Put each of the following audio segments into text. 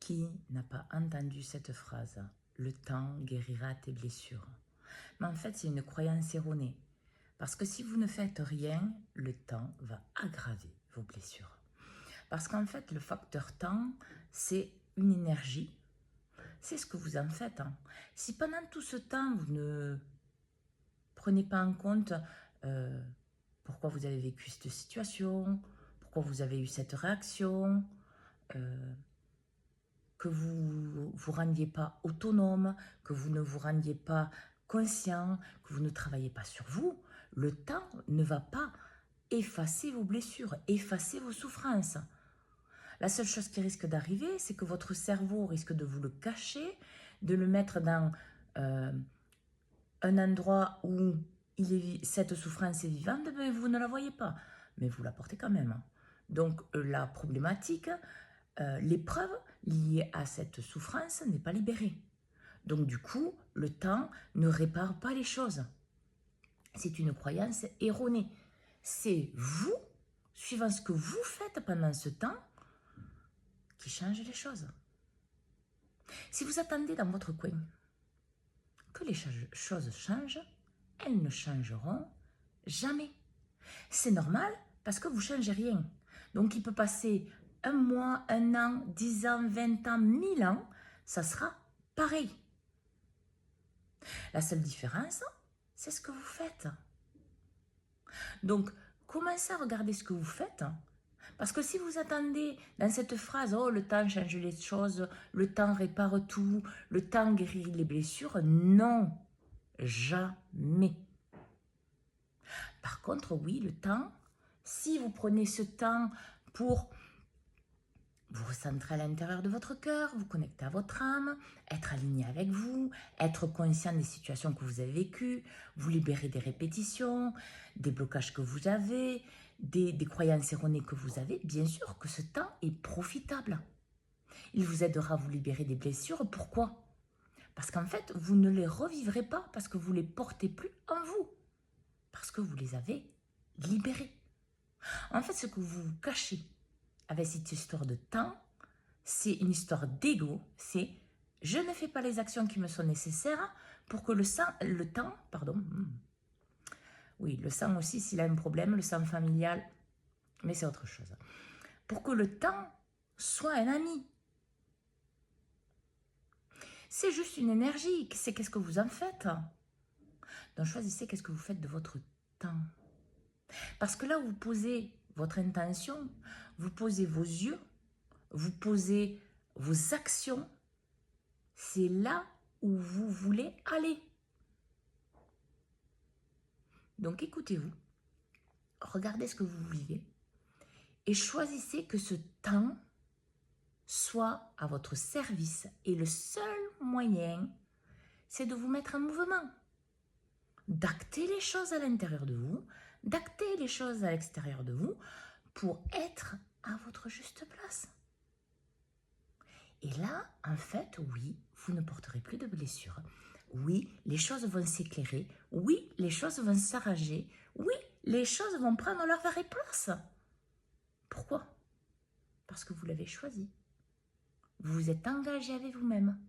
Qui n'a pas entendu cette phrase? Le temps guérira tes blessures. Mais en fait, c'est une croyance erronée. Parce que si vous ne faites rien, le temps va aggraver vos blessures. Parce qu'en fait, le facteur temps, c'est une énergie. C'est ce que vous en faites. Si pendant tout ce temps, vous ne prenez pas en compte pourquoi vous avez vécu cette situation, pourquoi vous avez eu cette réaction, que vous vous rendiez pas autonome, que vous ne vous rendiez pas conscient, que vous ne travaillez pas sur vous, le temps ne va pas effacer vos blessures, effacer vos souffrances. La seule chose qui risque d'arriver, c'est que votre cerveau risque de vous le cacher, de le mettre dans un endroit où cette souffrance est vivante, mais vous ne la voyez pas, mais vous la portez quand même. Donc la problématique, l'épreuve liée à cette souffrance n'est pas libérée. Donc du coup, le temps ne répare pas les choses. C'est une croyance erronée. C'est vous, suivant ce que vous faites pendant ce temps, qui change les choses. Si vous attendez dans votre coin que les choses changent, elles ne changeront jamais. C'est normal parce que vous ne changez rien. Donc il peut passer un mois, un an, 10 ans, 20 ans, 1000 ans, ça sera pareil. La seule différence, c'est ce que vous faites. Donc, commencez à regarder ce que vous faites. Parce que si vous attendez dans cette phrase, oh, le temps change les choses, le temps répare tout, le temps guérit les blessures, non, jamais. Par contre, oui, le temps, si vous prenez ce temps pour vous recentrer à l'intérieur de votre cœur, vous connecter à votre âme, être aligné avec vous, être conscient des situations que vous avez vécues, vous libérer des répétitions, des blocages que vous avez, des croyances erronées que vous avez, bien sûr que ce temps est profitable. Il vous aidera à vous libérer des blessures. Pourquoi? Parce qu'en fait, vous ne les revivrez pas parce que vous ne les portez plus en vous. Parce que vous les avez libérées. En fait, ce que vous vous cachez avec cette histoire de temps, c'est une histoire d'ego, c'est je ne fais pas les actions qui me sont nécessaires pour que le sang aussi, s'il a un problème, le sang familial, mais c'est autre chose. Pour que le temps soit un ami. C'est juste une énergie, c'est qu'est-ce que vous en faites. Donc choisissez qu'est-ce que vous faites de votre temps. Parce que là où vous posez votre intention, vous posez vos yeux, vous posez vos actions, c'est là où vous voulez aller. Donc écoutez-vous, regardez ce que vous vivez et choisissez que ce temps soit à votre service. Et le seul moyen, c'est de vous mettre en mouvement, d'acter les choses à l'intérieur de vous, d'acter les choses à l'extérieur de vous pour être à votre juste place. Et là, en fait, oui, vous ne porterez plus de blessures. Oui, les choses vont s'éclairer. Oui, les choses vont s'arranger. Oui, les choses vont prendre leur vraie place. Pourquoi? Parce que vous l'avez choisi. Vous vous êtes engagé avec vous-même.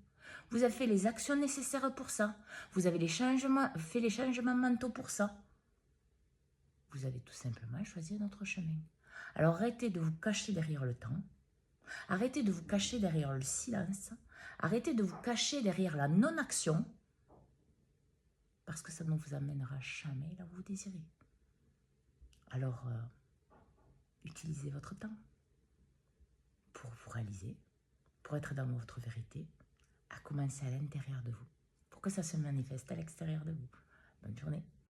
Vous avez fait les actions nécessaires pour ça. Vous avez fait les changements mentaux pour ça. Vous avez tout simplement choisi notre chemin. Alors arrêtez de vous cacher derrière le temps. Arrêtez de vous cacher derrière le silence. Arrêtez de vous cacher derrière la non-action. Parce que ça ne vous amènera jamais là où vous désirez. Alors, utilisez votre temps pour vous réaliser, pour être dans votre vérité, à commencer à l'intérieur de vous, pour que ça se manifeste à l'extérieur de vous. Bonne journée.